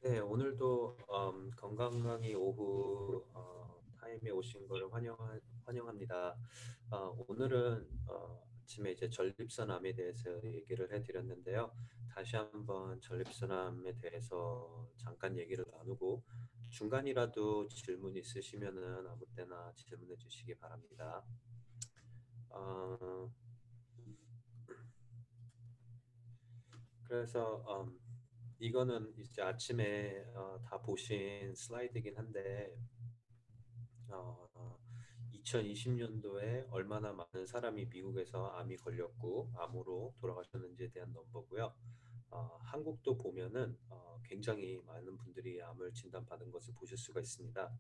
네, 오늘도 건강강의 오후 타임에 오신 거를 환영합니다. 오늘은 아침에 이제 전립선암에 대해서 얘기를 해드렸는데요. 다시 한번 전립선암에 대해서 잠깐 얘기를 나누고 중간이라도 질문 있으시면은 아무 때나 질문해 주시기 바랍니다. 어, 그래서 이거는 이제 아침에 다 보신 슬라이드이긴 한데 2020년도에 얼마나 많은 사람이 미국에서 암이 걸렸고 암으로 돌아가셨는지에 대한 넘버고요. 한국도 보면은 굉장히 많은 분들이 암을 진단받은 것을 보실 수가 있습니다.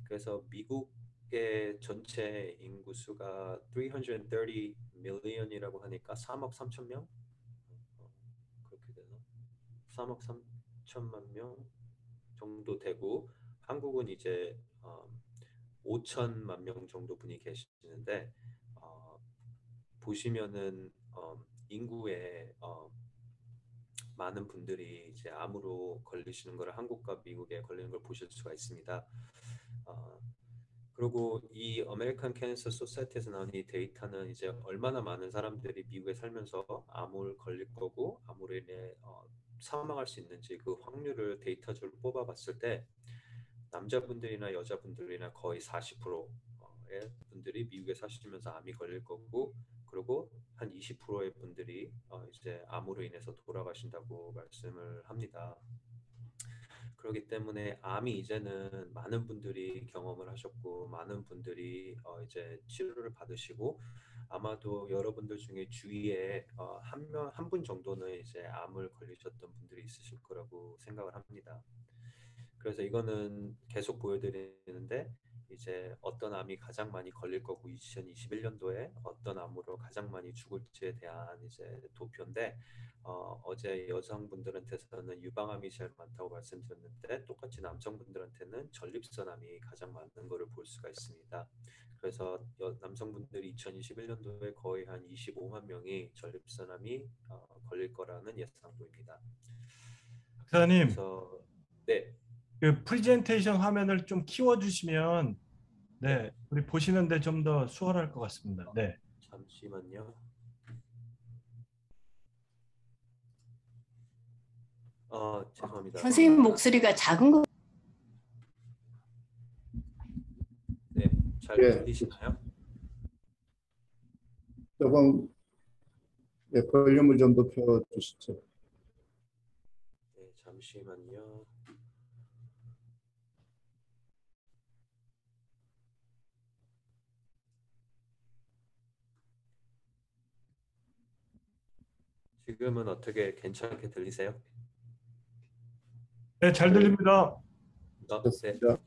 그래서 미국의 전체 인구수가 330 million이라고 하니까 3억 3천 명? 그렇게 되나? 3억 3천만 명 정도 되고 한국은 이제 5천만 명 정도 분이 계시는데 보시면은 인구의 많은 분들이 이제 암으로 걸리시는 걸 한국과 미국에 걸리는 걸 보실 수가 있습니다. 어, 그리고 이 아메리칸 캔서 소사이티에서 나온 이 데이터는 이제 얼마나 많은 사람들이 미국에 살면서 암을 걸릴 거고 암으로 인해 사망할 수 있는지 그 확률을 데이터적으로 뽑아봤을 때 남자분들이나 여자분들이나 거의 40%의 분들이 미국에 사시면서 암이 걸릴 거고 그리고 한 20%의 분들이 이제 암으로 인해서 돌아가신다고 말씀을 합니다. 그렇기 때문에 암이 이제는 많은 분들이 경험을 하셨고 많은 분들이 이제 치료를 받으시고 아마도 여러분들 중에 주위에 한 분 정도는 이제 암을 걸리셨던 분들이 있으실 거라고 생각을 합니다. 그래서 이거는 계속 보여드리는데 이제 어떤 암이 가장 많이 걸릴 거고 2021년도에 어떤 암으로 가장 많이 죽을지에 대한 이제 도표인데 어제 여성분들한테서는 유방암이 제일 많다고 말씀드렸는데 똑같이 남성분들한테는 전립선암이 가장 많은 것을 볼 수가 있습니다. 그래서 남성분들이 2021년도에 거의 한 25만 명이 전립선암이 걸릴 거라는 예상도입니다. 박사님, 그래서 네, 그 프레젠테이션 화면을 좀 키워주시면, 네. 네, 우리 보시는데 좀 더 수월할 것 같습니다. 네. 잠시만요. 죄송합니다. 선생님 목소리가 작은 거. 네, 잘 예, 들리시나요? 조금 볼륨을 좀 높여 주시죠. 네, 잠시만요. 지금은 어떻게 괜찮게 들리세요? 네, 잘 네, 들립니다. 네. 됐습니다.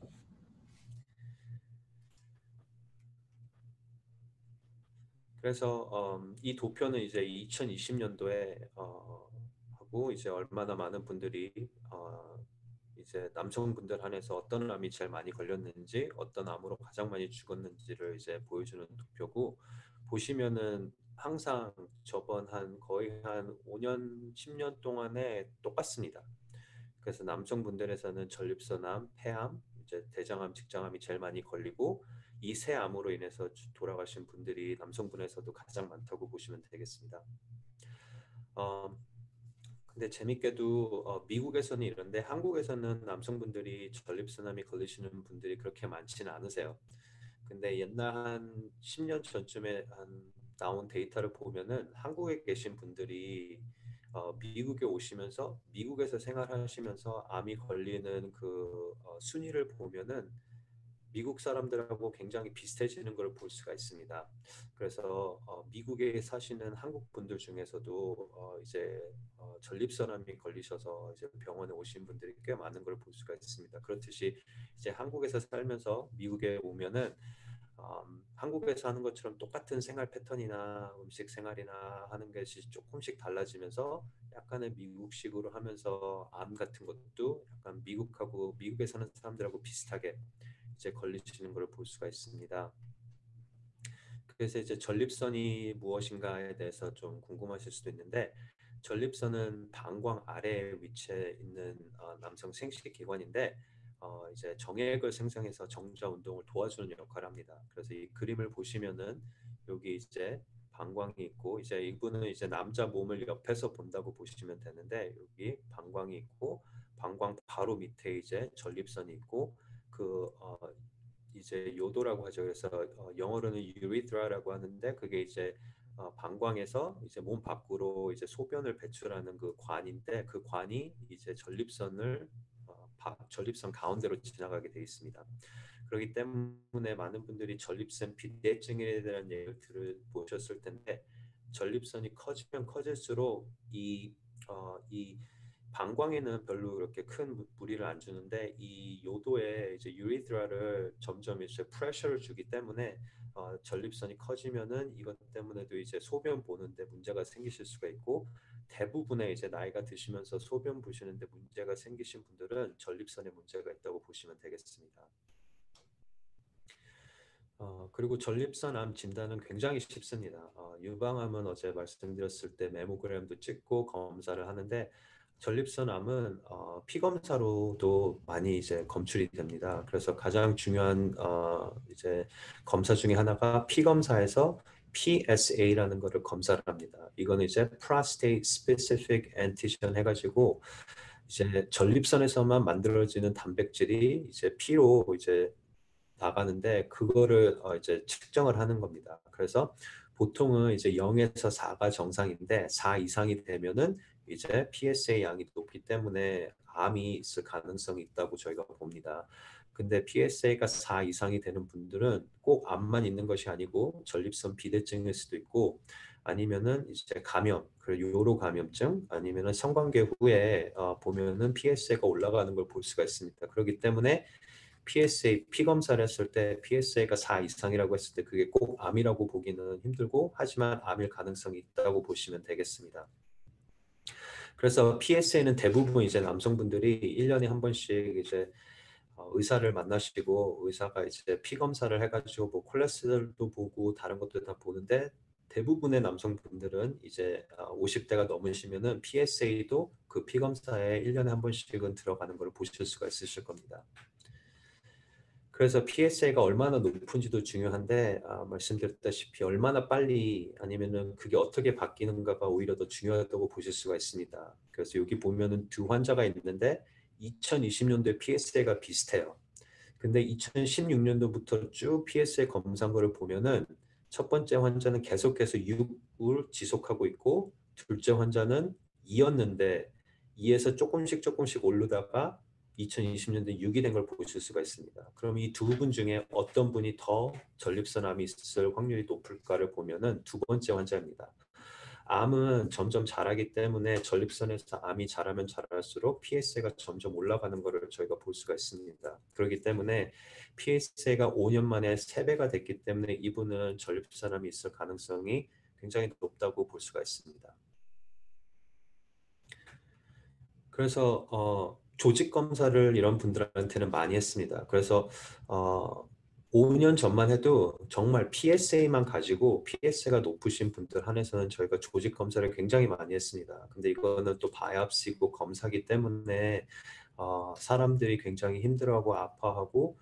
그래서 이 도표는 이제 2020년도에 하고 이제 얼마나 많은 분들이 이제 남성분들 한해서 어떤 암이 제일 많이 걸렸는지 어떤 암으로 가장 많이 죽었는지를 이제 보여주는 도표고 보시면은 항상 저번 한 거의 한 5년, 10년 동안에 똑같습니다. 그래서 남성분들에서는 전립선암, 폐암, 이제 대장암, 직장암이 제일 많이 걸리고 이 세 암으로 인해서 돌아가신 분들이 남성분에서도 가장 많다고 보시면 되겠습니다. 어, 근데 재밌게도 미국에서는 이런데 한국에서는 남성분들이 전립선암이 걸리시는 분들이 그렇게 많지는 않으세요. 근데 옛날 한 10년 전쯤에 나온 데이터를 보면은 한국에 계신 분들이 미국에 오시면서 미국에서 생활하시면서 암이 걸리는 그 순위를 보면은 미국 사람들하고 굉장히 비슷해지는 걸 볼 수가 있습니다. 그래서 미국에 사시는 한국 분들 중에서도 이제 전립선암이 걸리셔서 이제 병원에 오신 분들이 꽤 많은 걸 볼 수가 있습니다. 그렇듯이 이제 한국에서 살면서 미국에 오면은 한국에서 하는 것처럼 똑같은 생활 패턴이나 음식 생활이나 하는 것이 조금씩 달라지면서 약간의 미국식으로 하면서 암 같은 것도 약간 미국하고 미국에 사는 사람들하고 비슷하게 이제 걸리시는 걸 볼 수가 있습니다. 그래서 이제 전립선이 무엇인가에 대해서 좀 궁금하실 수도 있는데 전립선은 방광 아래에 위치해 있는 남성 생식기관인데 이제 정액을 생성해서 정자 운동을 도와주는 역할을 합니다. 그래서 이 그림을 보시면은 여기 이제 방광이 있고 이제 이분은 이제 남자 몸을 옆에서 본다고 보시면 되는데 여기 방광이 있고 방광 바로 밑에 이제 전립선이 있고 그 이제 요도라고 하죠. 그래서 영어로는 urethra라고 하는데 그게 이제 방광에서 이제 몸 밖으로 이제 소변을 배출하는 그 관인데 그 관이 이제 전립선 가운데로 지나가게 되어 있습니다. 그렇기 때문에 많은 분들이 전립선 비대증에 대한 얘기를 들어보셨을 텐데 전립선이 커지면 커질수록 이 방광에는 별로 그렇게 큰 무리를 안 주는데 이 요도에 이제 유리드라를 점점 이제 프레셔를 주기 때문에 전립선이 커지면은 이것 때문에도 이제 소변 보는데 문제가 생기실 수가 있고 대부분의 이제 나이가 드시면서 소변 보시는데 문제가 생기신 분들은 전립선에 문제가 있다고 보시면 되겠습니다. 그리고 전립선 암 진단은 굉장히 쉽습니다. 유방암은 어제 말씀드렸을 때 메모그램도 찍고 검사를 하는데 전립선 암은 피 검사로도 많이 이제 검출이 됩니다. 그래서 가장 중요한 이제 검사 중에 하나가 피 검사에서 PSA라는 거를 검사를 합니다. 이거는 이제 Prostate Specific Antigen 해가지고 이제 전립선에서만 만들어지는 단백질이 이제 피로 이제 나가는데 그거를 이제 측정을 하는 겁니다. 그래서 보통은 이제 0에서 4가 정상인데 4 이상이 되면은 이제 PSA 양이 높기 때문에 암이 있을 가능성이 있다고 저희가 봅니다. 근데 PSA가 4 이상이 되는 분들은 꼭 암만 있는 것이 아니고 전립선 비대증일 수도 있고 아니면은 이제 감염, 그리고 요로 감염증 아니면은 성관계 후에 보면은 PSA가 올라가는 걸 볼 수가 있습니다. 그렇기 때문에 PSA 피 검사를 했을 때 PSA가 4 이상이라고 했을 때 그게 꼭 암이라고 보기는 힘들고 하지만 암일 가능성이 있다고 보시면 되겠습니다. 그래서 PSA는 대부분 이제 남성분들이 1년에 한 번씩 이제 의사를 만나시고 의사가 이제 피 검사를 해가지고 뭐 콜레스테롤도 보고 다른 것도 다 보는데 대부분의 남성분들은 이제 50대가 넘으시면은 PSA도 그 피 검사에 1년에 한 번씩은 들어가는 걸 보실 수가 있으실 겁니다. 그래서 PSA가 얼마나 높은지도 중요한데 말씀드렸다시피 얼마나 빨리 아니면은 그게 어떻게 바뀌는가가 오히려 더 중요하다고 보실 수가 있습니다. 그래서 여기 보면은 두 환자가 있는데 2020년도에 PSA가 비슷해요. 근데 2016년도부터 쭉 PSA 검사한 거를 보면은 첫 번째 환자는 계속해서 6을 지속하고 있고 둘째 환자는 2였는데 2에서 조금씩 오르다가 2020년도에 6이 된 걸 보실 수가 있습니다. 그럼 이 두 분 중에 어떤 분이 더 전립선 암이 있을 확률이 높을까를 보면은 두 번째 환자입니다. 암은 점점 자라기 때문에 전립선에서 암이 자라면 자랄수록 PSA가 점점 올라가는 것을 저희가 볼 수가 있습니다. 그렇기 때문에 PSA가 5년 만에 3배가 됐기 때문에 이분은 전립선 암이 있을 가능성이 굉장히 높다고 볼 수가 있습니다. 그래서 조직 검사를 이런 분들한테는 많이 했습니다. 그래서 5년 전만 해도 정말 PSA만 가지고 PSA가 높으신 분들 한해서는 저희가 조직 검사를 굉장히 많이 했습니다. 근데 이거는 또 바이옵시고 검사기 때문에 사람들이 굉장히 힘들어하고 아파하고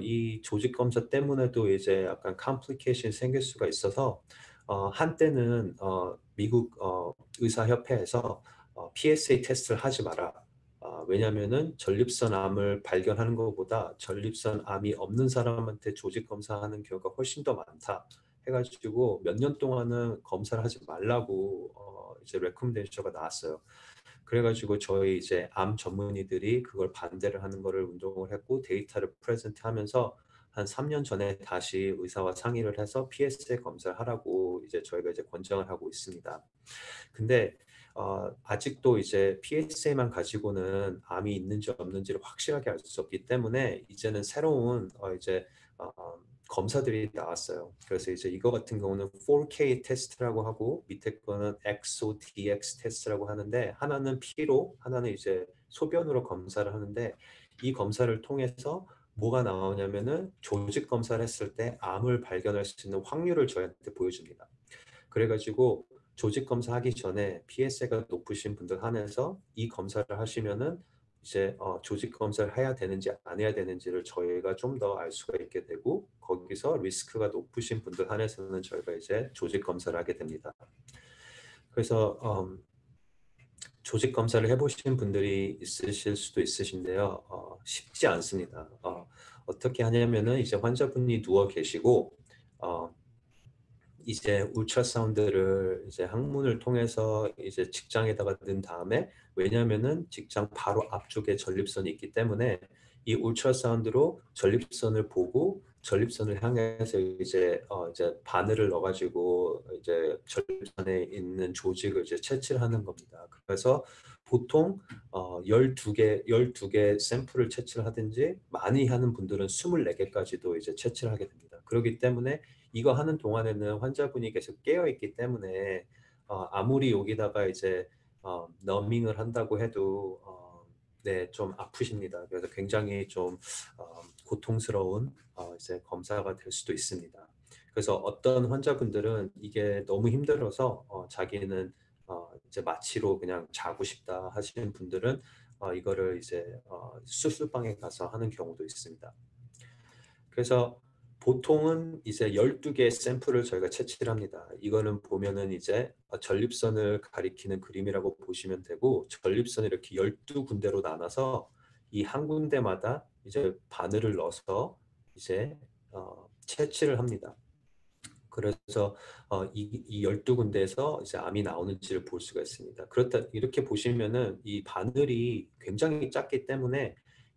이 조직 검사 때문에도 이제 약간 컴플리케이션이 생길 수가 있어서 한때는 미국 의사협회에서 PSA 테스트를 하지 마라. 왜냐하면은 전립선 암을 발견하는 것보다 전립선 암이 없는 사람한테 조직 검사하는 경우가 훨씬 더 많다. 해가지고 몇 년 동안은 검사를 하지 말라고 이제 레코멘데이션가 나왔어요. 그래가지고 저희 이제 암 전문의들이 그걸 반대를 하는 거를 운동을 했고 데이터를 프레젠트하면서 한 3년 전에 다시 의사와 상의를 해서 PSA 검사를 하라고 이제 저희가 이제 권장을 하고 있습니다. 근데 아직도 이제 PSA만 가지고는 암이 있는지 없는지를 확실하게 알 수 없기 때문에 이제는 새로운 이제 검사들이 나왔어요. 그래서 이제 이거 같은 경우는 4K 테스트라고 하고 밑에 거는 ExoDx 테스트라고 하는데 하나는 피로, 하나는 이제 소변으로 검사를 하는데 이 검사를 통해서 뭐가 나오냐면은 조직 검사를 했을 때 암을 발견할 수 있는 확률을 저희한테 보여줍니다. 그래가지고 조직 검사하기 전에 PSA가 높으신 분들 한해서 이 검사를 하시면은 이제 조직 검사를 해야 되는지 안 해야 되는지를 저희가 좀 더 알 수가 있게 되고 거기서 리스크가 높으신 분들 한해서는 저희가 이제 조직 검사를 하게 됩니다. 그래서 조직 검사를 해보신 분들이 있으실 수도 있으신데요. 쉽지 않습니다. 어떻게 하냐면은 이제 환자분이 누워 계시고 이제 울트라사운드를 이제 항문을 통해서 이제 직장에다가 넣은 다음에 왜냐면은 직장 바로 앞쪽에 전립선이 있기 때문에 이 울트라사운드로 전립선을 보고 전립선을 향해서 이제 바늘을 넣어가지고 이제 전립선에 있는 조직을 이제 채취를 하는 겁니다. 그래서 보통 12개 샘플을 채취를 하든지 많이 하는 분들은 24개까지도 이제 채취를 하게 됩니다. 그렇기 때문에 이거 하는 동안에는 환자분이 계속 깨어 있기 때문에 아무리 여기다가 이제 너밍을 한다고 해도 네, 좀 아프십니다. 그래서 굉장히 좀 고통스러운 이제 검사가 될 수도 있습니다. 그래서 어떤 환자분들은 이게 너무 힘들어서 자기는 이제 마취로 그냥 자고 싶다 하시는 분들은 이거를 이제 수술방에 가서 하는 경우도 있습니다. 그래서 보통은 이제 12개의 샘플을 저희가 채취를 합니다. 이거는 보면은 이제 전립선을 가리키는 그림이라고 보시면 되고 전립선을 이렇게 12군데로 나눠서 이 한 군데마다 이제 바늘을 넣어서 이제 채취를 합니다. 그래서 이 12군데에서 이제 암이 나오는지를 볼 수가 있습니다. 그렇다 이렇게 보시면은 이 바늘이 굉장히 작기 때문에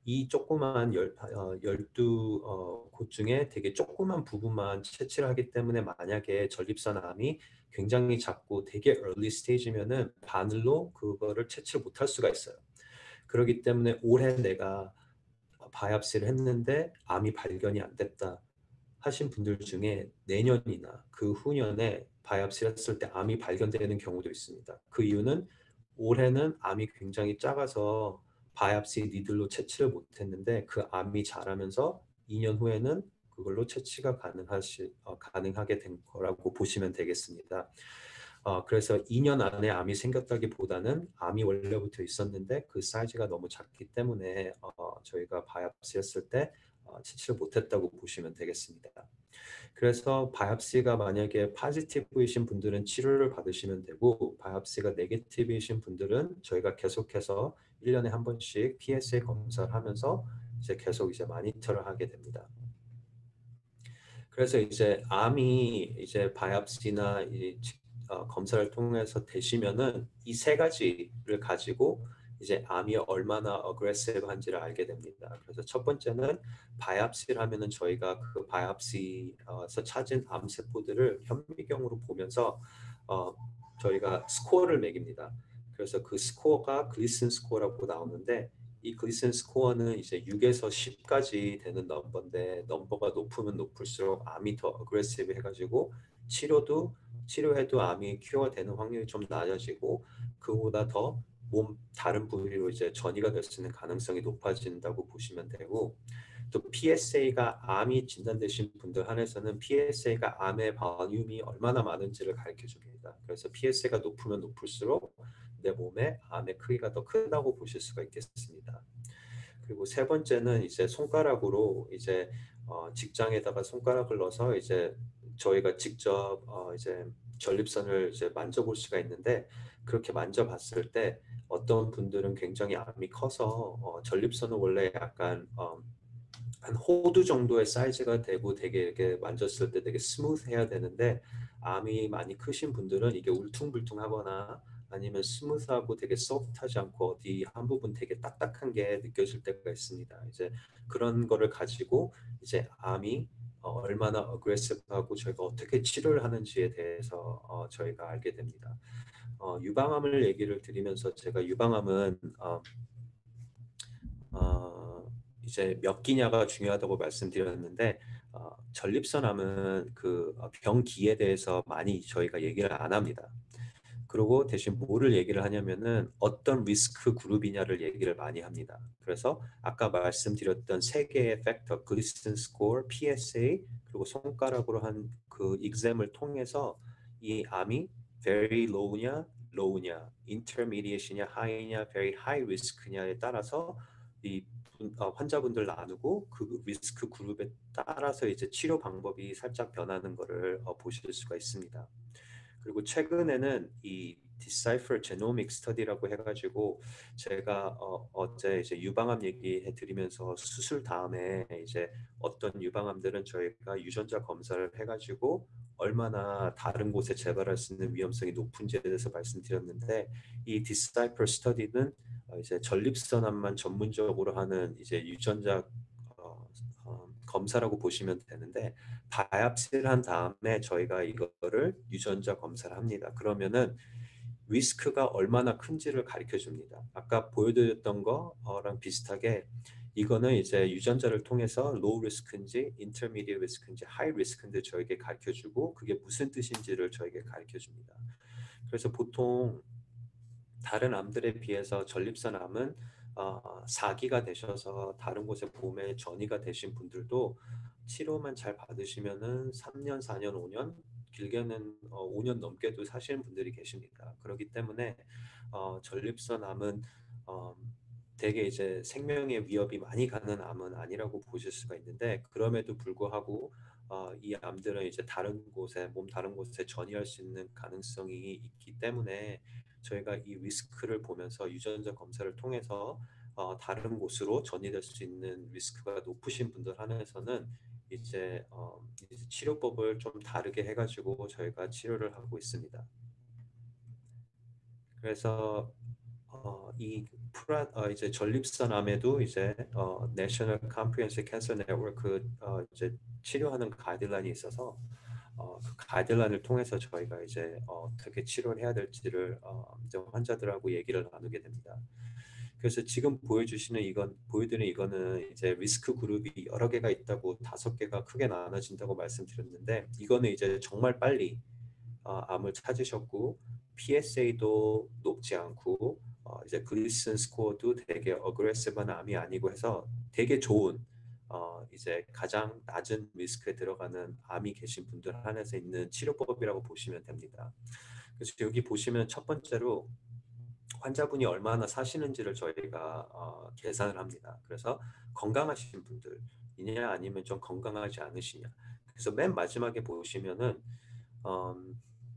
이 조그만 12곳 중에 되게 조그만 부분만 채취를 하기 때문에 만약에 전립선 암이 굉장히 작고 되게 early stage면은 바늘로 그거를 채취를 못할 수가 있어요. 그렇기 때문에 올해 내가 바이옵시를 했는데 암이 발견이 안 됐다 하신 분들 중에 내년이나 그 후년에 바이옵시를 했을 때 암이 발견되는 경우도 있습니다. 그 이유는 올해는 암이 굉장히 작아서 바이옵시 니들로 채취를 못했는데 그 암이 자라면서 2년 후에는 그걸로 채취가 가능하게 된 거라고 보시면 되겠습니다. 그래서 2년 안에 암이 생겼다기보다는 암이 원래부터 있었는데 그 사이즈가 너무 작기 때문에 저희가 바이옵시 했을 때 채취를 못했다고 보시면 되겠습니다. 그래서 바이옵시가 만약에 포지티브이신 분들은 치료를 받으시면 되고 바이옵시가 네게티브이신 분들은 저희가 계속해서 1년에 한 번씩 PSA 검사를 하면서 이제 계속 이제 마니터를 하게 됩니다. 그래서 이제 암이 이제 바이옵시나 검사를 통해서 되시면은 이 세 가지를 가지고 이제 암이 얼마나 어그레시브한지를 알게 됩니다. 그래서 첫 번째는 바이옵시를 하면은 저희가 그 바이옵시에서 찾은 암세포들을 현미경으로 보면서 저희가 스코어를 매깁니다. 그래서 그 스코어가 글리슨 스코어라고 나오는데 이 글리슨 스코어는 이제 6에서 10까지 되는 넘버인데 넘버가 높으면 높을수록 암이 더 어그레시브 해가지고 치료해도 암이 큐어되는 확률이 좀 낮아지고 그보다 더 몸 다른 부위로 이제 전이가 될 수 있는 가능성이 높아진다고 보시면 되고 또 PSA가 암이 진단되신 분들 한해서는 PSA가 암의 볼륨이 얼마나 많은지를 가르쳐 줍니다. 그래서 PSA가 높으면 높을수록 내 몸에 암의 크기가 더 크다고 보실 수가 있겠습니다. 그리고 세 번째는 이제 손가락으로 이제 직장에다가 손가락을 넣어서 이제 저희가 직접 이제 전립선을 이제 만져볼 수가 있는데 그렇게 만져봤을 때 어떤 분들은 굉장히 암이 커서 전립선은 원래 약간 한 호두 정도의 사이즈가 되고 되게 이렇게 만졌을 때 되게 스무스해야 되는데 암이 많이 크신 분들은 이게 울퉁불퉁하거나 아니면 스무스하고 되게 소프트하지 않고 어디 한 부분 되게 딱딱한 게 느껴질 때가 있습니다. 이제 그런 거를 가지고 이제 암이 얼마나 어그레시브하고 저희가 어떻게 치료를 하는지에 대해서 저희가 알게 됩니다. 유방암을 얘기를 드리면서 제가 유방암은 이제 몇 기냐가 중요하다고 말씀드렸는데 전립선암은 그 병기에 대해서 많이 저희가 얘기를 안 합니다. 그리고 대신 뭐를 얘기를 하냐면은 어떤 리스크 그룹이냐를 얘기를 많이 합니다. 그래서 아까 말씀드렸던 세 개의 팩터, 글리슨 스코어, PSA 그리고 손가락으로 한 그 exam을 통해서 이 암이 very low냐, intermediate냐, high냐, very high risk냐에 따라서 이 환자분들 나누고 그 리스크 그룹에 따라서 이제 치료 방법이 살짝 변하는 것을 보실 수가 있습니다. 그리고 최근에는 이 Decipher Genomic Study라고 해가지고 제가 어제 이제 유방암 얘기해 드리면서 수술 다음에 이제 어떤 유방암들은 저희가 유전자 검사를 해가지고 얼마나 다른 곳에 재발할 수 있는 위험성이 높은지에 대해서 말씀드렸는데 이 Decipher Study는 이제 전립선암만 전문적으로 하는 이제 유전자 검사라고 보시면 되는데 바이옵시를 한 다음에 저희가 이거를 유전자 검사를 합니다. 그러면은 리스크가 얼마나 큰지를 가르쳐 줍니다. 아까 보여드렸던 거랑 비슷하게 이거는 이제 유전자를 통해서 low risk인지 intermediate risk인지 high risk인지 저에게 가르쳐 주고 그게 무슨 뜻인지를 저에게 가르쳐 줍니다. 그래서 보통 다른 암들에 비해서 전립선 암은 4기가 되셔서 다른 곳에 봄에 전이가 되신 분들도 치료만 잘 받으시면은 3년, 4년, 5년, 길게는 5년 넘게도 사시는 분들이 계십니다. 그렇기 때문에 전립선 암은 되게 이제 생명의 위협이 많이 가는 암은 아니라고 보실 수가 있는데 그럼에도 불구하고 이 암들은 이제 몸 다른 곳에 전이할 수 있는 가능성이 있기 때문에 저희가 이 리스크를 보면서 유전자 검사를 통해서 다른 곳으로 전이될 수 있는 리스크가 높으신 분들 한해서는 이제 치료법을 좀 다르게 해가지고 저희가 치료를 하고 있습니다. 그래서 이제 전립선암에도 이제 National Comprehensive Cancer Network 이제 치료하는 가이드라인이 있어서 그 가이드라인을 통해서 저희가 이제 어떻게 치료를 해야 될지를 이제 환자들하고 얘기를 나누게 됩니다. 그래서 지금 보여드리는 이거는 이제 리스크 그룹이 여러 개가 있다고 5개가 크게 나눠진다고 말씀드렸는데 이거는 이제 정말 빨리 암을 찾으셨고 PSA도 높지 않고 이제 글리슨 스코어도 되게 어그레시브한 암이 아니고 해서 되게 좋은 이제 가장 낮은 리스크에 들어가는 암이 계신 분들 한해서 있는 치료법이라고 보시면 됩니다. 그래서 여기 보시면 첫 번째로 환자분이 얼마나 사시는지를 저희가 계산을 합니다. 그래서 건강하신 분들이냐 아니면 좀 건강하지 않으시냐. 그래서 맨 마지막에 보시면은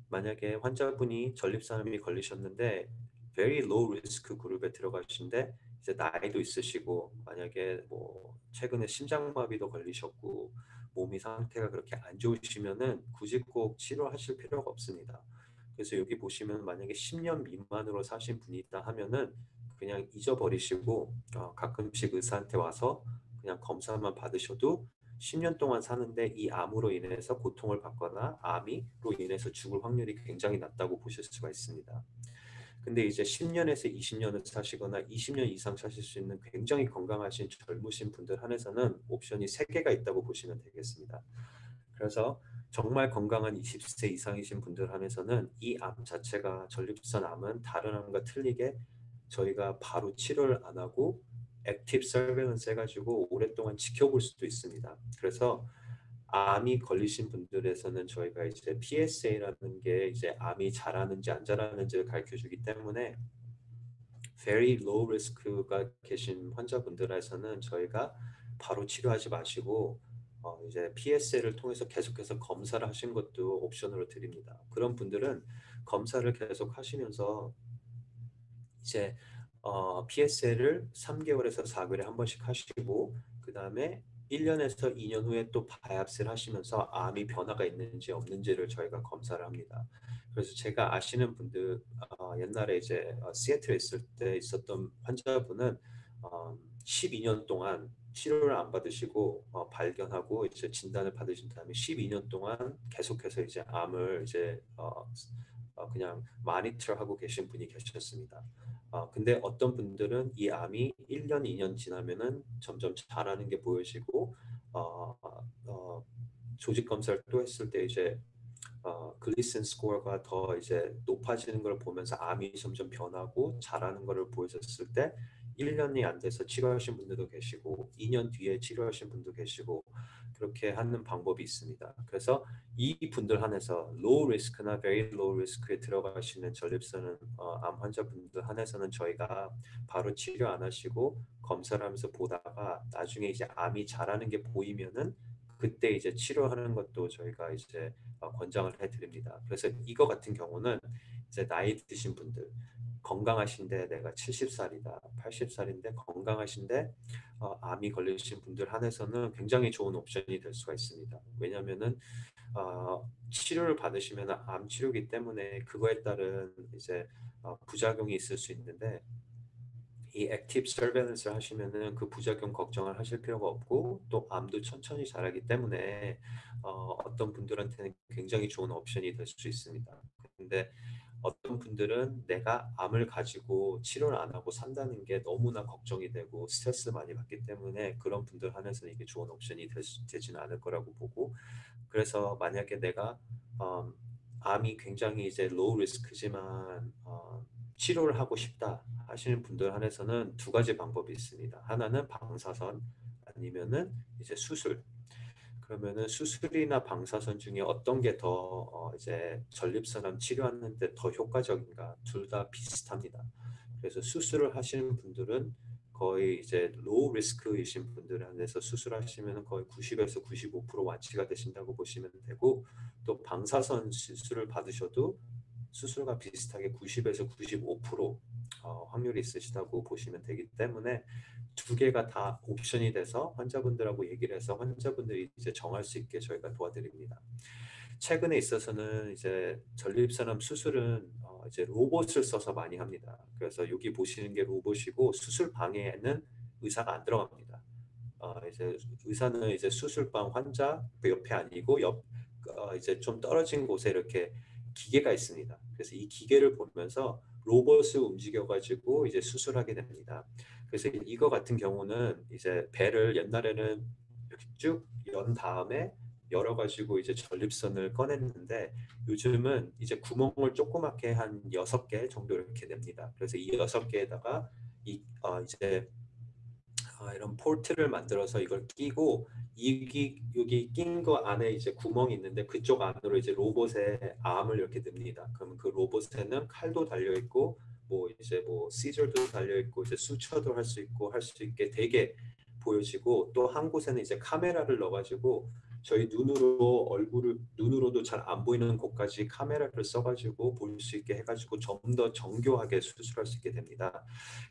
만약에 환자분이 전립선암이 걸리셨는데 very low risk 그룹에 들어가신데 이제 나이도 있으시고 만약에 뭐 최근에 심장마비도 걸리셨고 몸이 상태가 그렇게 안 좋으시면은 굳이 꼭 치료하실 필요가 없습니다. 그래서 여기 보시면 만약에 10년 미만으로 사신 분이 있다 하면은 그냥 잊어버리시고 가끔씩 의사한테 와서 그냥 검사만 받으셔도 10년 동안 사는데 이 암으로 인해서 고통을 받거나 암으로 인해서 죽을 확률이 굉장히 낮다고 보실 수가 있습니다. 근데 이제 10년에서 20년을 사시거나 20년 이상 사실 수 있는 굉장히 건강하신 젊으신 분들 한해서는 옵션이 3개가 있다고 보시면 되겠습니다. 그래서 정말 건강한 20세 이상이신 분들 한해서는 이 암 자체가 전립선 암은 다른 암과 틀리게 저희가 바로 치료를 안 하고 액티브 서베일런스 해가지고 오랫동안 지켜볼 수도 있습니다. 그래서 암이 걸리신 분들에서는 저희가 이제 PSA라는 게 이제 암이 자라는지 안 자라는지를 가르쳐 주기 때문에 very low risk가 계신 환자분들에서는 저희가 바로 치료하지 마시고 이제 PSA를 통해서 계속해서 검사를 하신 것도 옵션으로 드립니다. 그런 분들은 검사를 계속 하시면서 이제 PSA를 3개월에서 4개월에 한 번씩 하시고 그 다음에 1년에서 2년 후에 또 바이옵시를 하시면서 암이 변화가 있는지 없는지를 저희가 검사를 합니다. 그래서 제가 아시는 분들 옛날에 이제 시애틀에 있을 때 있었던 환자분은 12년 동안 치료를 안 받으시고 발견하고 이제 진단을 받으신 다음에 12년 동안 계속해서 이제 암을 이제 그냥 마니터하고 계신 분이 계셨습니다. 근데 어떤 분들은 이 암이 1년, 2년 지나면은 점점 자라는 게 보여지고 조직 검사를 또 했을 때 이제 글리슨 스코어가 더 이제 높아지는 걸 보면서 암이 점점 변하고 자라는 것을 보여줬을 때 1년이 안 돼서 치료하신 분들도 계시고 2년 뒤에 치료하신 분도 계시고 그렇게 하는 방법이 있습니다. 그래서 이 분들 한해서 low risk나 very low risk에 들어가시는 전립선 암 환자분들 한해서는 저희가 바로 치료 안 하시고 검사를 하면서 보다가 나중에 이제 암이 자라는 게 보이면은 그때 이제 치료하는 것도 저희가 이제 권장을 해드립니다. 그래서 이거 같은 경우는 이제 나이 드신 분들 건강하신데 내가 70살이다, 80살인데 건강하신데 암이 걸리신 분들 한해서는 굉장히 좋은 옵션이 될 수가 있습니다. 왜냐하면은 치료를 받으시면 암 치료기 때문에 그거에 따른 이제 부작용이 있을 수 있는데 이 액티브 서베일런스를 하시면은 그 부작용 걱정을 하실 필요가 없고 또 암도 천천히 자라기 때문에 어떤 분들한테는 굉장히 좋은 옵션이 될 수 있습니다. 근데 어떤 분들은 내가 암을 가지고 치료를 안 하고 산다는 게 너무나 걱정이 되고 스트레스 많이 받기 때문에 그런 분들 한해서는 이게 좋은 옵션이 되지는 않을 거라고 보고 그래서 만약에 내가 암이 굉장히 이제 로우 리스크지만 치료를 하고 싶다 하시는 분들 한해서는 두 가지 방법이 있습니다. 하나는 방사선 아니면은 이제 수술. 그러면은 수술이나 방사선 중에 어떤 게 더 이제 전립선암 치료하는데 더 효과적인가? 둘 다 비슷합니다. 그래서 수술을 하시는 분들은 거의 이제 로우 리스크이신 분들 한해서 수술하시면 거의 90에서 95% 완치가 되신다고 보시면 되고 또 방사선 수술을 받으셔도 수술과 비슷하게 90에서 95% 확률이 있으시다고 보시면 되기 때문에 두 개가 다 옵션이 돼서 환자분들하고 얘기를 해서 환자분들이 이제 정할 수 있게 저희가 도와드립니다. 최근에 있어서는 이제 전립선암 수술은 이제 로봇을 써서 많이 합니다. 그래서 여기 보시는 게 로봇이고 수술 방에는 의사가 안 들어갑니다. 이제 의사는 이제 수술방 환자 그 옆에 아니고 이제 좀 떨어진 곳에 이렇게 기계가 있습니다. 그래서 이 기계를 보면서 로봇을 움직여가지고 이제 수술하게 됩니다. 그래서 이거 같은 경우는 이제 배를 옛날에는 이렇게 쭉 연 다음에 열어가지고 이제 전립선을 꺼냈는데 요즘은 이제 구멍을 조그맣게 한 6개 정도 이렇게 냅니다. 그래서 이 6개에다가 이제 이런 폴트를 만들어서 이걸 끼고 여기 낀 거 안에 이제 구멍이 있는데 그쪽 안으로 이제 로봇의 암을 이렇게 넣습니다. 그러면 그 로봇에는 칼도 달려 있고 뭐 이제 뭐 시저도 달려 있고 이제 수쳐도 할 수 있고 할 수 있게 되게 보여지고 또 한 곳에는 이제 카메라를 넣어가지고 저희 눈으로도 잘 안 보이는 곳까지 카메라를 써가지고 볼 수 있게 해가지고 좀 더 정교하게 수술할 수 있게 됩니다.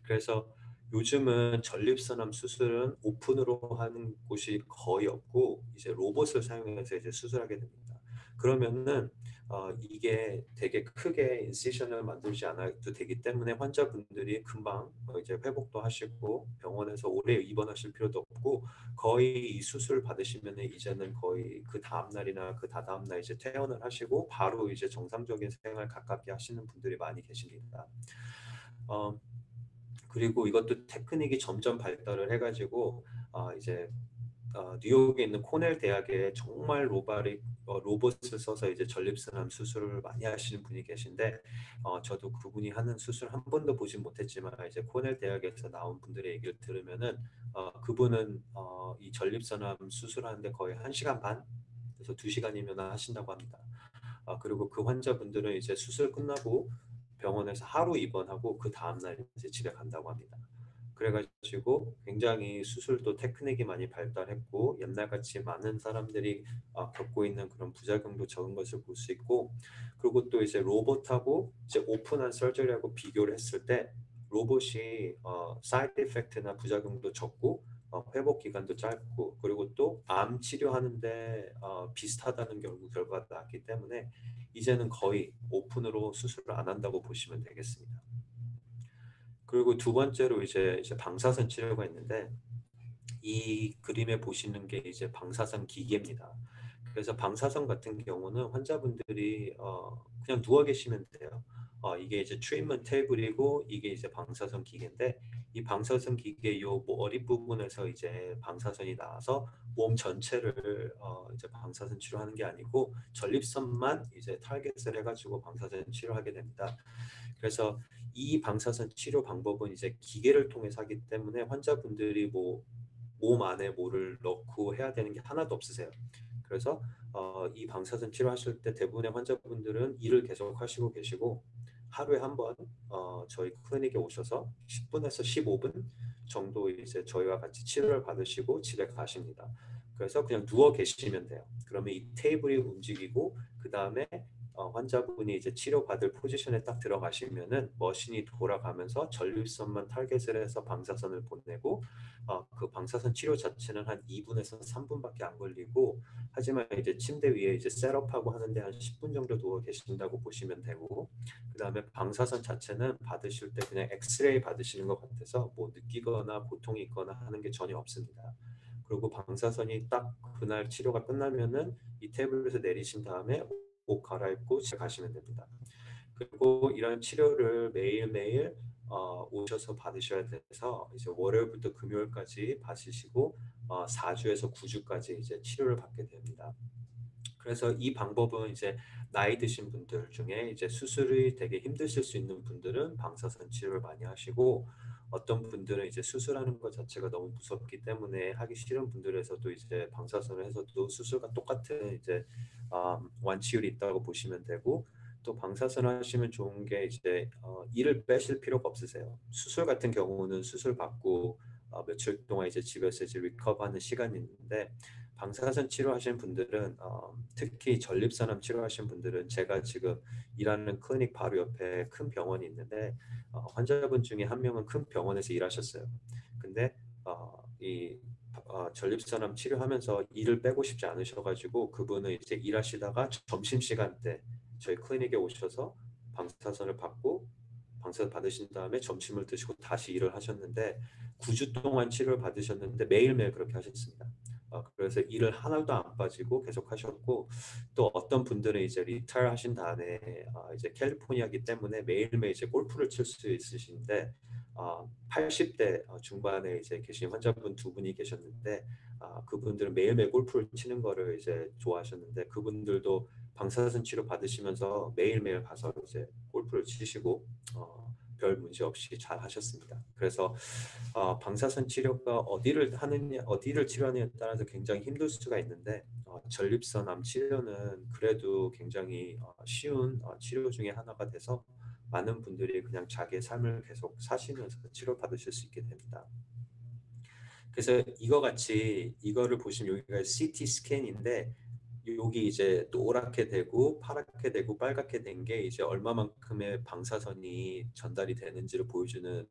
그래서 요즘은 전립선암 수술은 오픈으로 하는 곳이 거의 없고 이제 로봇을 사용해서 이제 수술하게 됩니다. 그러면은 이게 되게 크게 인시션을 만들지 않아도 되기 때문에 환자분들이 금방 이제 회복도 하시고 병원에서 오래 입원하실 필요도 없고 거의 이 수술 받으시면은 이제는 거의 그 다음 날이나 그 다다음 날 이제 퇴원을 하시고 바로 이제 정상적인 생활 가깝게 하시는 분들이 많이 계십니다. 그리고 이것도 테크닉이 점점 발달을 해가지고 이제 뉴욕에 있는 코넬 대학에 정말 로봇을 써서 이제 전립선암 수술을 많이 하시는 분이 계신데 저도 그분이 하는 수술 한 번도 보진 못했지만 이제 코넬 대학에서 나온 분들의 얘기를 들으면은 그분은 이 전립선암 수술하는데 거의 1시간 반 그래서 2시간이면 하신다고 합니다. 그리고 그 환자분들은 이제 수술 끝나고 병원에서 하루 입원하고 그 다음날 이제 집에 간다고 합니다. 그래가지고 굉장히 수술도 테크닉이 많이 발달했고 옛날같이 많은 사람들이 겪고 있는 그런 부작용도 적은 것을 볼 수 있고 그리고 또 이제 로봇하고 이제 오픈한 서저리하고 비교를 했을 때 로봇이 사이드 이펙트나 부작용도 적고 회복 기간도 짧고 그리고 또 암 치료하는데 비슷하다는 결과가 나왔기 때문에 이제는 거의 오픈으로 수술을 안 한다고 보시면 되겠습니다. 그리고 두 번째로 이제 방사선 치료가 있는데 이 그림에 보시는 게 이제 방사선 기계입니다. 그래서 방사선 같은 경우는 환자분들이 그냥 누워 계시면 돼요. 이게 이제 트리트먼트 테이블이고 이게 이제 방사선 기계인데 이 방사선 기계 요 머리 부분에서 이제 방사선이 나와서 몸 전체를 이제 방사선 치료하는 게 아니고 전립선만 이제 타겟을 해가지고 방사선 치료하게 됩니다. 그래서 이 방사선 치료 방법은 이제 기계를 통해서 하기 때문에 환자분들이 뭐 몸 안에 뭐를 넣고 해야 되는 게 하나도 없으세요. 그래서 이 방사선 치료하실 때 대부분의 환자분들은 일을 계속 하시고 계시고 하루에 한 번 저희 클리닉에 오셔서 10분에서 15분 정도 이제 저희와 같이 치료를 받으시고 집에 가십니다. 그래서 그냥 누워 계시면 돼요. 그러면 이 테이블이 움직이고 그 다음에 환자분이 이제 치료받을 포지션에 딱 들어가시면은 머신이 돌아가면서 전립선만 타겟을 해서 방사선을 보내고 그 방사선 치료 자체는 한 2분에서 3분밖에 안 걸리고 하지만 이제 침대 위에 이제 셋업하고 하는데 한 10분 정도 누워 계신다고 보시면 되고 그 다음에 방사선 자체는 받으실 때 그냥 엑스레이 받으시는 것 같아서 뭐 느끼거나 고통이 있거나 하는 게 전혀 없습니다. 그리고 방사선이 딱 그날 치료가 끝나면은 이 테이블에서 내리신 다음에 옷 갈아입고 집에 가시면 됩니다. 그리고 이런 치료를 매일매일 오셔서 받으셔야 돼서 이제 월요일부터 금요일까지 받으시고 4주에서 9주까지 이제 치료를 받게 됩니다. 그래서 이 방법은 이제 나이 드신 분들 중에 이제 수술이 되게 힘드실 수 있는 분들은 방사선 치료를 많이 하시고 어떤 분들은 이제 수술하는 것 자체가 너무 무섭기 때문에 하기 싫은 분들에서도 이제 방사선을 해서도 수술과 똑같은 이제 완치율이 있다고 보시면 되고 또 방사선 하시면 좋은 게 이제 일을 빼실 필요가 없으세요. 수술 같은 경우는 수술 받고 며칠 동안 이제 집에서 이제 리커버하는 시간이 있는데 방사선 치료하시는 분들은 특히 전립선암 치료하시는 분들은 제가 지금 일하는 클리닉 바로 옆에 큰 병원이 있는데 환자분 중에 한 명은 큰 병원에서 일하셨어요. 근데 이 전립선암 치료하면서 일을 빼고 싶지 않으셔가지고 그분은 이제 일하시다가 점심시간 때 저희 클리닉에 오셔서 방사선을 받고 방사선 받으신 다음에 점심을 드시고 다시 일을 하셨는데 9주 동안 치료를 받으셨는데 매일매일 그렇게 하셨습니다. 그래서 일을 하나도 안 빠지고 계속 하셨고 또 어떤 분들은 이제 리타일 하신 다음에 이제 캘리포니아기 때문에 매일매일 이제 골프를 칠 수 있으신데 80대 중반에 이제 계신 환자분 두 분이 계셨는데 그분들은 매일매일 골프를 치는 거를 이제 좋아하셨는데 그분들도 방사선 치료 받으시면서 매일매일 가서 이제 골프를 치시고 별 문제 없이 잘 하셨습니다. 그래서 방사선 치료가 어디를 하느냐, 어디를 치료하느냐에 따라서 굉장히 힘들 수가 있는데 전립선 암 치료는 그래도 굉장히 쉬운 치료 중에 하나가 돼서 많은 분들이 그냥 자기의 삶을 계속 사시면서 치료받으실 수 있게 됩니다. 그래서 이거 같이 이거를 보시면 여기가 CT 스캔인데 여기 이제 노랗게 되고 파랗게 되고 빨갛게 된 게 이제 얼마만큼의 방사선이 전달이 되는지를 보여주는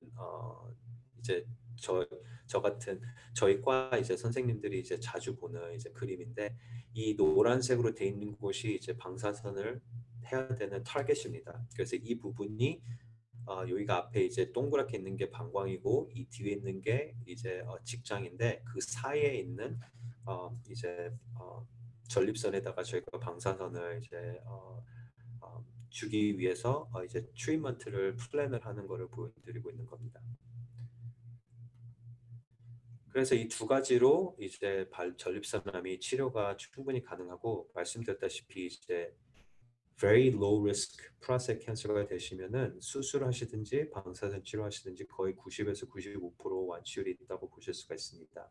이제 저 같은 저희 과 이제 선생님들이 이제 자주 보는 이제 그림인데 이 노란색으로 돼 있는 곳이 이제 방사선을 해야 되는 타겟입니다. 그래서 이 부분이 여기가 앞에 이제 동그랗게 있는 게 방광이고 이 뒤에 있는 게 이제 직장인데 그 사이에 있는 이제 전립선에다가 저희가 방사선을 이제 주기 위해서 이제 트리트먼트를 플랜을 하는 것을 보여드리고 있는 겁니다. 그래서 이 두 가지로 이제 전립선암이 치료가 충분히 가능하고 말씀드렸다시피 이제 very low risk prostate cancer가 되시면은 수술하시든지 방사선 치료하시든지 거의 90에서 95% 완치율이 있다고 보실 수가 있습니다.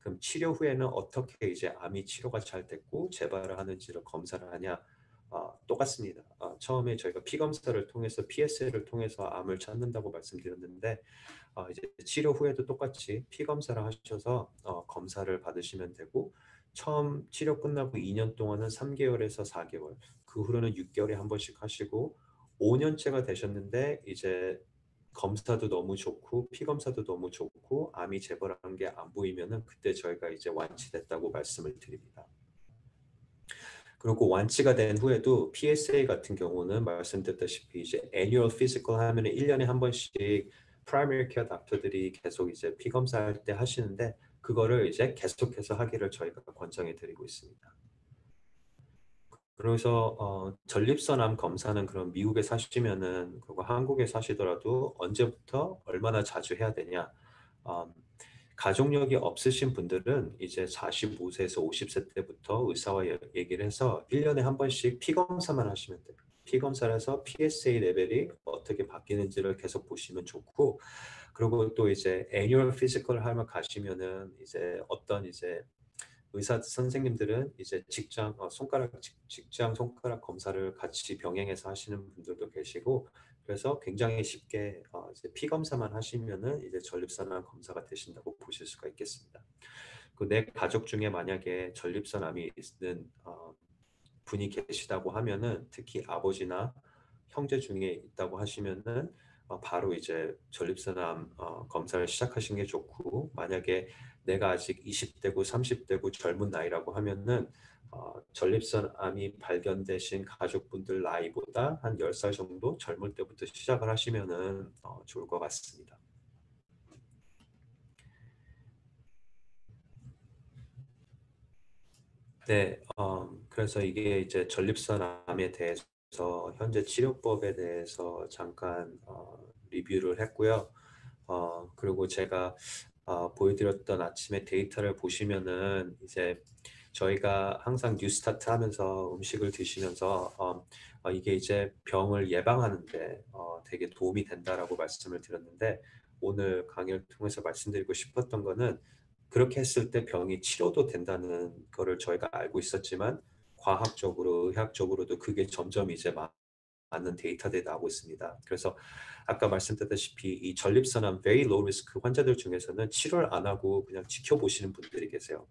그럼 치료 후에는 어떻게 이제 암이 치료가 잘 됐고 재발을 하는지를 검사를 하냐? 똑같습니다. 처음에 저희가 피 검사를 통해서 PSA를 통해서 암을 찾는다고 말씀드렸는데 이제 치료 후에도 똑같이 피 검사를 하셔서 검사를 받으시면 되고 처음 치료 끝나고 2년 동안은 3개월에서 4개월 그 후로는 6개월에 한 번씩 하시고 5년째가 되셨는데 이제 검사도 너무 좋고 피 검사도 너무 좋고 암이 재발한 게 안 보이면은 그때 저희가 이제 완치됐다고 말씀을 드립니다. 그리고 완치가 된 후에도 PSA 같은 경우는 말씀드렸다시피 이제 annual physical 하면은 1년에 한 번씩 primary care 닥터들이 계속 이제 피 검사할 때 하시는데 그거를 이제 계속해서 하기를 저희가 권장해 드리고 있습니다. 그래서 전립선암 검사는 그럼 미국에 사시면은 그거 한국에 사시더라도 언제부터 얼마나 자주 해야 되냐? 어, 가족력이 없으신 분들은 이제 45세에서 50세 때부터 의사와 얘기를 해서 1년에 한 번씩 피 검사만 하시면 돼요. 피 검사를 해서 PSA 레벨이 어떻게 바뀌는지를 계속 보시면 좋고, 그리고 또 이제 annual physical 하면 가시면은 이제 어떤 이제 의사 선생님들은 이제 직장 손가락 검사를 같이 병행해서 하시는 분들도 계시고, 그래서 굉장히 쉽게 이제 피 검사만 하시면은 이제 전립선암 검사가 되신다고 보실 수가 있겠습니다. 그 내 가족 중에 만약에 전립선암이 있는 분이 계시다고 하면은, 특히 아버지나 형제 중에 있다고 하시면은 바로 이제 전립선암 검사를 시작하시는 게 좋고, 만약에 내가 아직 20대고 30대고 젊은 나이라고 하면은 전립선암이 발견되신 가족분들 나이보다 한 10살 정도 젊을 때부터 시작을 하시면은 좋을 것 같습니다. 네, 그래서 이게 이제 전립선암에 대해서 현재 치료법에 대해서 잠깐 리뷰를 했고요. 그리고 제가 보여드렸던 아침에 데이터를 보시면은 이제 저희가 항상 뉴스타트 하면서 음식을 드시면서 이게 이제 병을 예방하는데 되게 도움이 된다라고 말씀을 드렸는데, 오늘 강의를 통해서 말씀드리고 싶었던 거는, 그렇게 했을 때 병이 치료도 된다는 거를 저희가 알고 있었지만 과학적으로 의학적으로도 그게 점점 이제 많은 데이터들이 나오고 있습니다. 그래서 아까 말씀드렸다시피 이 전립선암 very low risk 환자들 중에서는 치료를 안 하고 그냥 지켜보시는 분들이 계세요.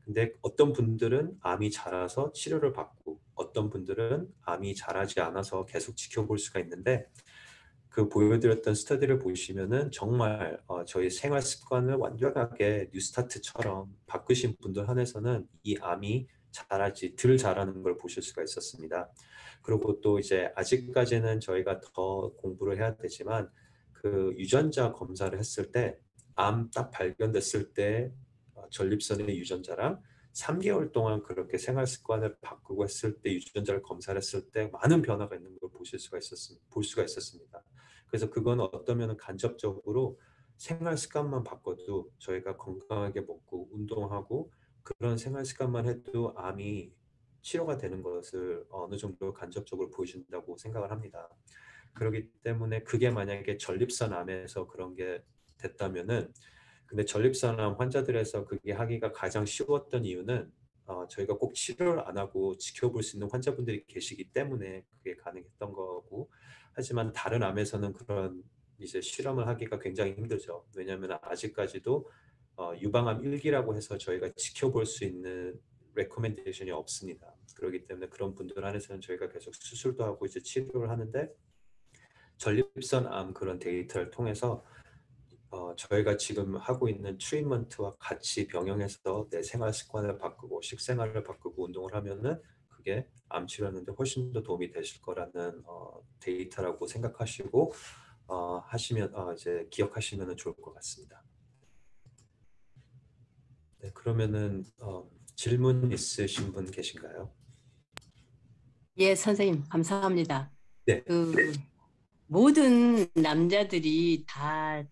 근데 어떤 분들은 암이 자라서 치료를 받고, 어떤 분들은 암이 자라지 않아서 계속 지켜볼 수가 있는데, 그 보여드렸던 스터디를 보시면은 정말 저희 생활 습관을 완전하게 뉴스타트처럼 바꾸신 분들 한해서는 이 암이 자라지 덜 자라는 걸 보실 수가 있었습니다. 그리고 또 이제 아직까지는 저희가 더 공부를 해야 되지만, 그 유전자 검사를 했을 때 암 딱 발견됐을 때 전립선의 유전자랑 3개월 동안 그렇게 생활 습관을 바꾸고 했을 때 유전자를 검사를 했을 때 많은 변화가 있는 걸 볼 수가 있었습니다. 그래서 그건 어떠면 간접적으로 생활 습관만 바꿔도, 저희가 건강하게 먹고 운동하고 그런 생활 습관만 해도 암이 치료가 되는 것을 어느 정도 간접적으로 보여준다고 생각을 합니다. 그렇기 때문에 그게 만약에 전립선암에서 그런 게 됐다면은, 근데 전립선암 환자들에서 그게 하기가 가장 쉬웠던 이유는 저희가 꼭 치료를 안 하고 지켜볼 수 있는 환자분들이 계시기 때문에 그게 가능했던 거고, 하지만 다른 암에서는 그런 이제 실험을 하기가 굉장히 힘들죠. 왜냐하면 아직까지도 유방암 1기라고 해서 저희가 지켜볼 수 있는 레코멘데이션이 없습니다. 그렇기 때문에 그런 분들 안에서는 저희가 계속 수술도 하고 이제 치료를 하는데, 전립선암 그런 데이터를 통해서 저희가 지금 하고 있는 트리트먼트와 같이 병행해서 내 생활 습관을 바꾸고 식생활을 바꾸고 운동을 하면은 그게 암 치료하는데 훨씬 더 도움이 되실 거라는 데이터라고 생각하시고 하시면 이제 기억하시면 좋을 것 같습니다. 네, 그러면은 질문 있으신 분 계신가요? 예, 선생님, 감사합니다. 네. 모든 남자들이 다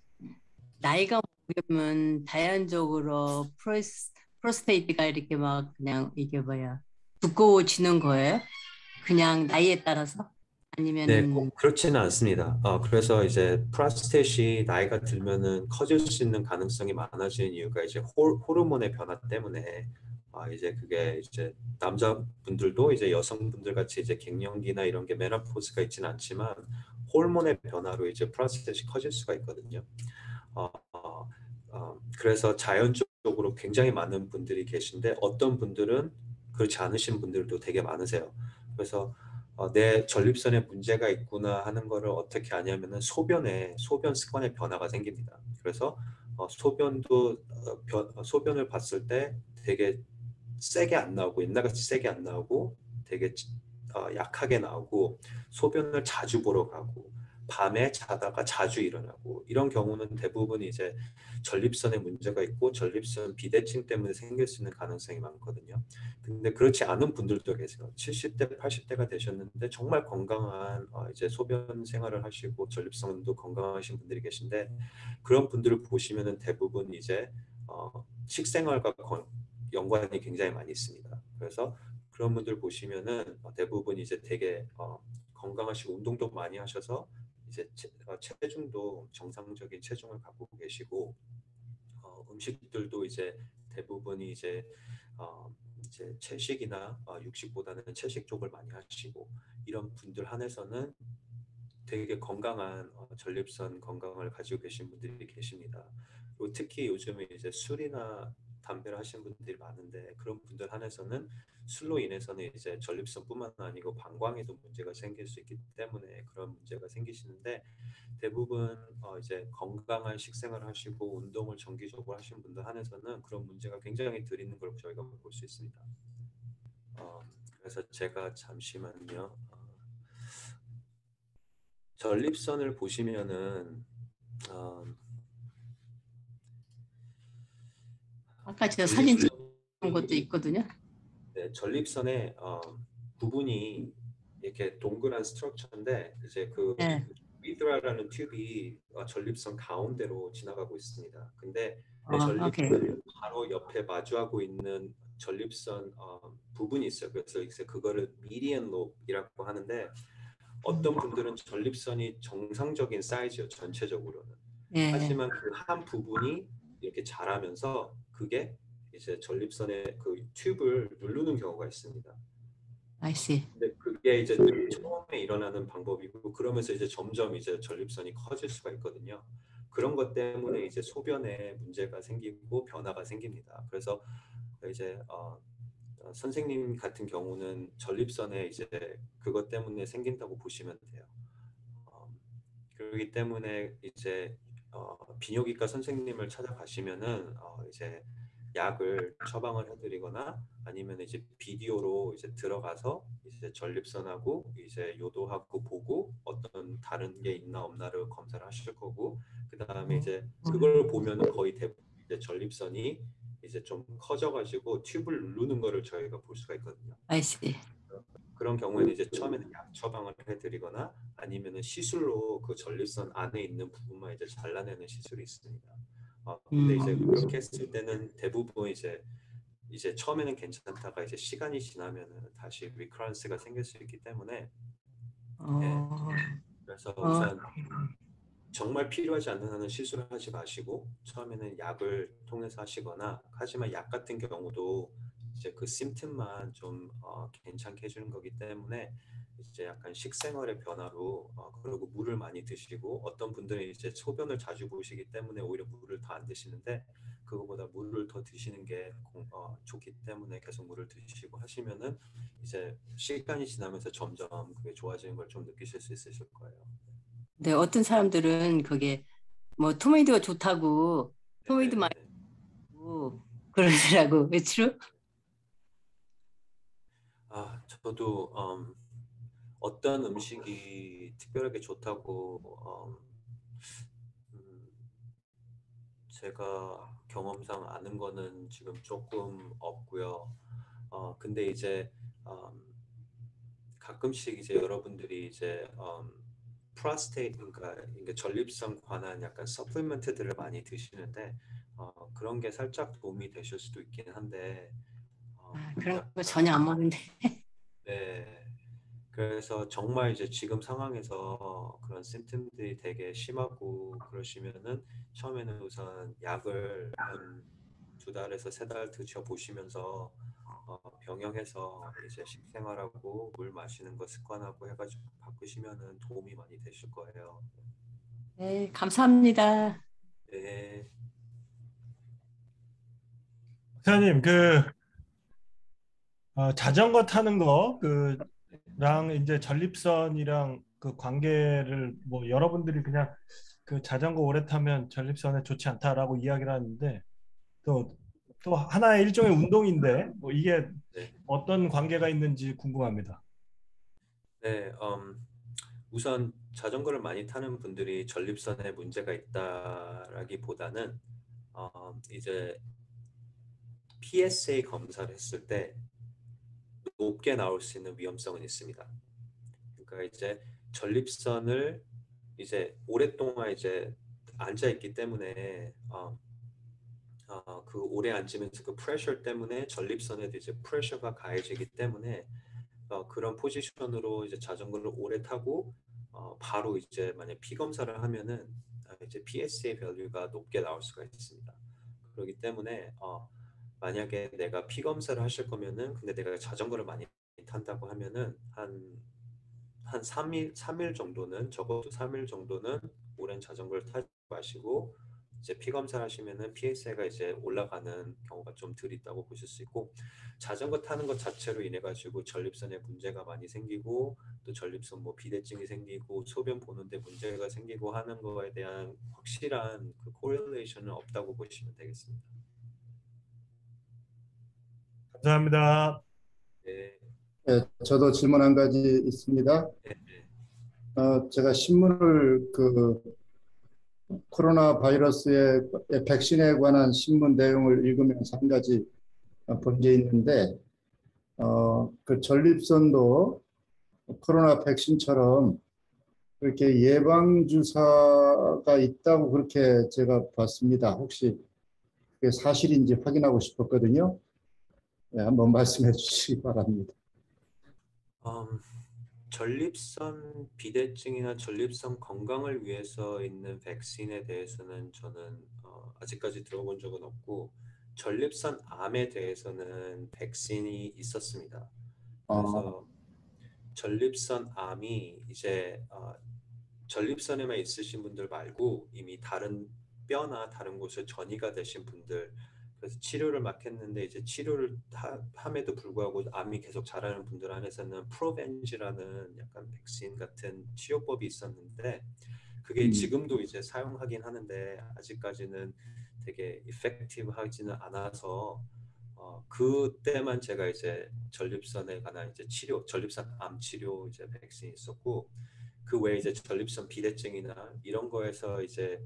나이가 먹으면 자연적으로 프로스테이트가 이렇게 막 그냥 이게 뭐야, 두꺼워지는 거예요? 그냥 나이에 따라서? 네, 아니면은, 꼭 그렇지는 않습니다. 그래서 이제 프로스테이트이 나이가 들면은 커질 수 있는 가능성이 많아지는 이유가 이제 호르몬의 변화 때문에 이제 그게 이제 남자분들도 이제 여성분들 같이 이제 갱년기나 이런 게 메노포즈가 있지는 않지만 호르몬의 변화로 이제 프로스테이트이 커질 수가 있거든요. 그래서 자연적으로 굉장히 많은 분들이 계신데, 어떤 분들은 그렇지 않으신 분들도 되게 많으세요. 그래서 내 전립선에 문제가 있구나 하는 거를 어떻게 아냐면은 소변 습관의 변화가 생깁니다. 그래서 소변을 봤을 때 되게 세게 안 나오고, 옛날같이 세게 안 나오고 되게 약하게 나오고, 소변을 자주 보러 가고 밤에 자다가 자주 일어나고 이런 경우는 대부분 이제 전립선에 문제가 있고 전립선 비대증 때문에 생길 수 있는 가능성이 많거든요. 근데 그렇지 않은 분들도 계세요. 70대, 80대가 되셨는데 정말 건강한 이제 소변 생활을 하시고 전립선도 건강하신 분들이 계신데 그런 분들을 보시면은 대부분 이제 식생활과 연관이 굉장히 많이 있습니다. 그래서 그런 분들 보시면은 대부분 이제 되게 건강하시고 운동도 많이 하셔서 이제 체중도 정상적인 체중을 갖고 계시고 음식들도 이제 대부분이 이제 채식이나 육식보다는 채식 쪽을 많이 하시고 이런 분들 한해서는 되게 건강한 전립선 건강을 가지고 계신 분들이 계십니다. 그리고 특히 요즘에 이제 술이나 담배를 하시는 분들이 많은데 그런 분들 한해서는 술로 인해서는 이제 전립선뿐만 아니고 방광에도 문제가 생길 수 있기 때문에 그런 문제가 생기시는데 대부분 이제 건강한 식생활을 하시고 운동을 정기적으로 하시는 분들 한해서는 그런 문제가 굉장히 덜 있는 걸 저희가 볼 수 있습니다. 그래서 제가 잠시만요. 전립선을 보시면은 아까 저 사진 찍은 것도 있거든요. 네, 전립선의 부분이 이렇게 동그란 스트럭처인데 이제 그 네. 위드라라는 튜브이 전립선 가운데로 지나가고 있습니다. 근데 오케이. 전립선 바로 옆에 마주하고 있는 전립선 부분이 있어요. 그래서 이제 그거를 미디안 롭이라고 하는데 어떤 분들은 전립선이 정상적인 사이즈요 전체적으로는. 예. 하지만 그 한 부분이 이렇게 자라면서 그게 이제 전립선의 그 튜브를 누르는 경우가 있습니다. I see. 근데 그게 이제 처음에 일어나는 방법이고 그러면서 이제 점점 이제 전립선이 커질 수가 있거든요. 그런 것 때문에 이제 소변에 문제가 생기고 변화가 생깁니다. 그래서 이제 선생님 같은 경우는 전립선에 이제 그것 때문에 생긴다고 보시면 돼요. 그렇기 때문에 이제 비뇨기과 선생님을 찾아가시면은 이제 약을 처방을 해드리거나 아니면 이제 비디오로 이제 들어가서 이제 전립선하고 이제 요도하고 보고 어떤 다른 게 있나 없나를 검사를 하실 거고 그 다음에 이제 그걸 보면은 거의 대부분 이제 전립선이 이제 좀 커져가지고 튜브를 누르는 거를 저희가 볼 수가 있거든요. I see. 그런 경우에는 이제 처음에는 약 처방을 해드리거나 아니면은 시술로 그 전립선 안에 있는 부분만 이제 잘라내는 시술이 있습니다. 근데 이제 그렇게 했을 때는 대부분 이제 처음에는 괜찮다가 이제 시간이 지나면은 다시 리커런스가 생길 수 있기 때문에 예, 그래서 우선 정말 필요하지 않는 한은 시술을 하지 마시고 처음에는 약을 통해서 하시거나 하지만 약 같은 경우도 이제 그 심틈만 좀 괜찮게 해주는 거기 때문에 이제 약간 식생활의 변화로 그리고 물을 많이 드시고 어떤 분들은 이제 소변을 자주 보시기 때문에 오히려 물을 더 안 드시는데 그거보다 물을 더 드시는 게 좋기 때문에 계속 물을 드시고 하시면은 이제 시간이 지나면서 점점 그게 좋아지는 걸 좀 느끼실 수 있으실 거예요. 네, 어떤 사람들은 그게 뭐 토마토가 좋다고 토마토 많이 먹고 그러더라고. 그렇죠? 저도 어떤 음식이 특별하게 좋다고 제가 경험상 아는 거는 지금 조금 없고요. 근데 이제 가끔씩 이제 여러분들이 이제 프로스테이트 그러니까 전립선 관한 약간 서플리먼트들을 많이 드시는데 그런 게 살짝 도움이 되실 수도 있긴 한데 그런 거 전혀 안 먹는데. 네. 그래서 정말 이제 지금 상황에서 그런 심틈들이 되게 심하고 그러시면은 처음에는 우선 약을 한 2달에서 3달 드셔보시면서 병행해서 이제 식생활하고 물 마시는 거 습관하고 해가지고 바꾸시면은 도움이 많이 되실 거예요. 네, 감사합니다. 네. 목사님, 자전거 타는 거, 랑 이제 전립선이랑 그 관계를 뭐 여러분들이 그냥 그 자전거 오래 타면 전립선에 좋지 않다라고 이야기를 하는데 또 하나의 일종의 운동인데 뭐 이게 네. 어떤 관계가 있는지 궁금합니다. 네, 우선 자전거를 많이 타는 분들이 전립선에 문제가 있다라기보다는 이제 PSA 검사를 했을 때 높게 나올 수 있는 위험성은 있습니다. 그러니까 이제 전립선을 이제 오랫동안 이제 앉아 있기 때문에 그 오래 앉으면서 그 프레셔 때문에 전립선에도 이제 프레셔가 가해지기 때문에 그런 포지션으로 이제 자전거를 오래 타고 바로 이제 만약 피 검사를 하면은 이제 PSA 밸류가 높게 나올 수가 있습니다. 그렇기 때문에 만약에 내가 피 검사를 하실 거면은 근데 내가 자전거를 많이 탄다고 하면은 한 3일 정도는 적어도 3일 정도는 오랜 자전거를 타지 마시고 이제 피 검사를 하시면은 PSA가 이제 올라가는 경우가 좀 덜 있다고 보실 수 있고 자전거 타는 것 자체로 인해 가지고 전립선에 문제가 많이 생기고 또 전립선 뭐 비대증이 생기고 소변 보는데 문제가 생기고 하는 거에 대한 확실한 그 코릴레이션은 없다고 보시면 되겠습니다. 감사합니다. 네, 예, 저도 질문 한 가지 있습니다. 네, 네. 제가 신문을 코로나 바이러스의 백신에 관한 신문 내용을 읽으면서 한 가지 본 게 있는데, 그 전립선도 코로나 백신처럼 그렇게 예방 주사가 있다고 그렇게 제가 봤습니다. 혹시 그게 사실인지 확인하고 싶었거든요. 네, 한번 말씀해 주시기 바랍니다. 전립선 비대증이나 전립선 건강을 위해서 있는 백신에 대해서는 저는 아직까지 들어본 적은 없고 전립선 암에 대해서는 백신이 있었습니다. 아, 그래서 전립선 암이 이제 전립선에만 있으신 분들 말고 이미 다른 뼈나 다른 곳에 전이가 되신 분들 그래서 치료를 막 했는데 이제 치료를 함에도 불구하고 암이 계속 자라는 분들 안에서는 프로벤지라는 약간 백신 같은 치료법이 있었는데 그게 지금도 이제 사용하긴 하는데 아직까지는 되게 이펙티브하지는 않아서 그때만 제가 이제 전립선에 관한 이제 치료, 전립선 암 치료 이제 백신이 있었고 그 외에 이제 전립선 비대증이나 이런 거에서 이제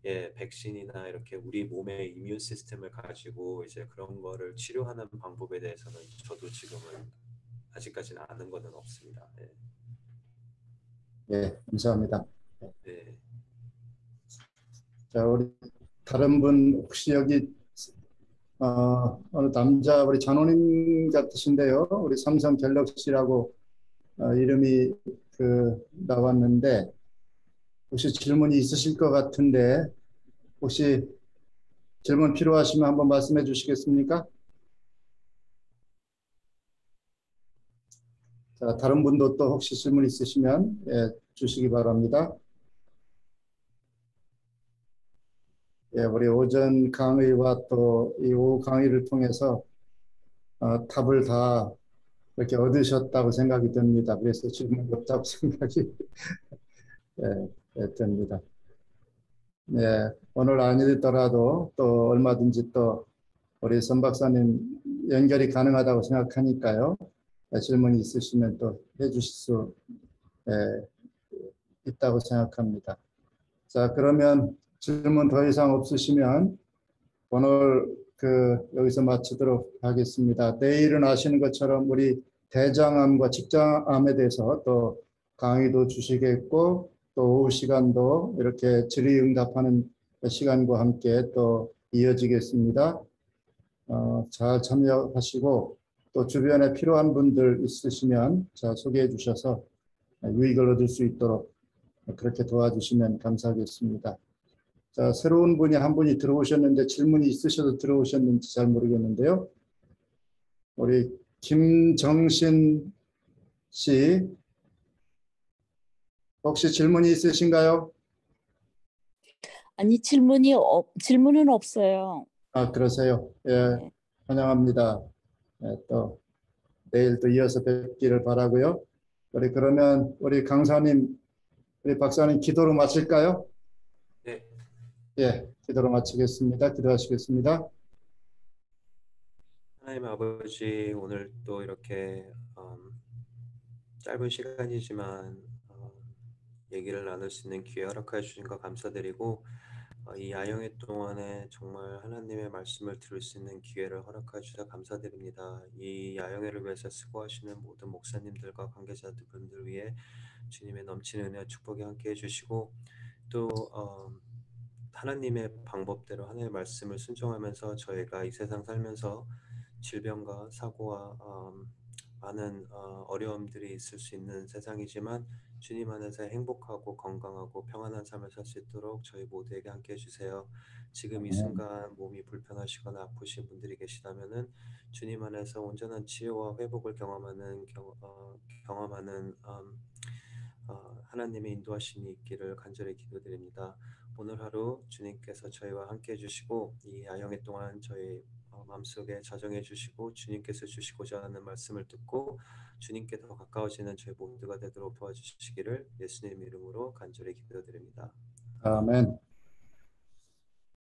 백신이나 이렇게 우리 몸의 이뮨 시스템을 가지고 이제 그런 거를 치료하는 방법에 대해서는 저도 지금은 아직까지는 아는 거는 없습니다. 네. 네, 감사합니다. 네. 자, 우리 다른 분 혹시 여기 어느 남자 우리 장로님 같으신데요. 우리 삼성 갤럭시라고 이름이 나왔는데 혹시 질문이 있으실 것 같은데 혹시 질문 필요하시면 한번 말씀해 주시겠습니까? 자, 다른 분도 또 혹시 질문 있으시면 주시기 바랍니다. 예, 우리 오전 강의와 또 이 오후 강의를 통해서 답을 다 이렇게 얻으셨다고 생각이 듭니다. 그래서 질문이 없다고 생각이 듭니다. 네, 오늘 아니더라도 또 얼마든지 또 우리 선 박사님 연결이 가능하다고 생각하니까요. 질문이 있으시면 또 해주실 수 있다고 생각합니다. 자, 그러면 질문 더 이상 없으시면 오늘 여기서 마치도록 하겠습니다. 내일은 아시는 것처럼 우리 대장암과 직장암에 대해서 또 강의도 주시겠고 또 오후 시간도 이렇게 질의응답하는 시간과 함께 또 이어지겠습니다. 잘 참여하시고 또 주변에 필요한 분들 있으시면 소개해 주셔서 유익을 얻을 수 있도록 그렇게 도와주시면 감사하겠습니다. 자, 새로운 분이 한 분이 들어오셨는데 질문이 있으셔서 들어오셨는지 잘 모르겠는데요. 우리 김정신 씨, 혹시 질문이 있으신가요? 아니, 질문은 없어요. 아, 그러세요. 예, 네. 환영합니다. 또 내일 또 이어서 뵙기를 바라고요. 그러면 우리 강사님, 우리 박사님 기도로 마칠까요? 네. 예, 기도로 마치겠습니다. 기도하시겠습니다. 하나님 아버지 오늘 또 이렇게 짧은 시간이지만 얘기를 나눌 수 있는 기회 허락해 주신 거 감사드리고 이 야영회 동안에 정말 하나님의 말씀을 들을 수 있는 기회를 허락해 주셔서 감사드립니다. 이 야영회를 위해서 수고하시는 모든 목사님들과 관계자분들 위해 주님의 넘치는 은혜와 축복이 함께해 주시고 또 하나님의 방법대로 하나님의 말씀을 순종하면서 저희가 이 세상 살면서 질병과 사고와 많은 어려움들이 있을 수 있는 세상이지만 주님 안에서 행복하고 건강하고 평안한 삶을 살 수 있도록 저희 모두에게 함께 해주세요. 지금 이 순간 몸이 불편하시거나 아프신 분들이 계시다면은 주님 안에서 온전한 치유와 회복을 경험하는 하나님의 인도하심이 있기를 간절히 기도드립니다. 오늘 하루 주님께서 저희와 함께 해주시고 이 야영회 동안 저희 마음속에 자정해 주시고 주님께서 주시고자 하는 말씀을 듣고 주님께 더 가까워지는 저희 모두가 되도록 도와주시기를 예수님 이름으로 간절히 기도드립니다. 아멘.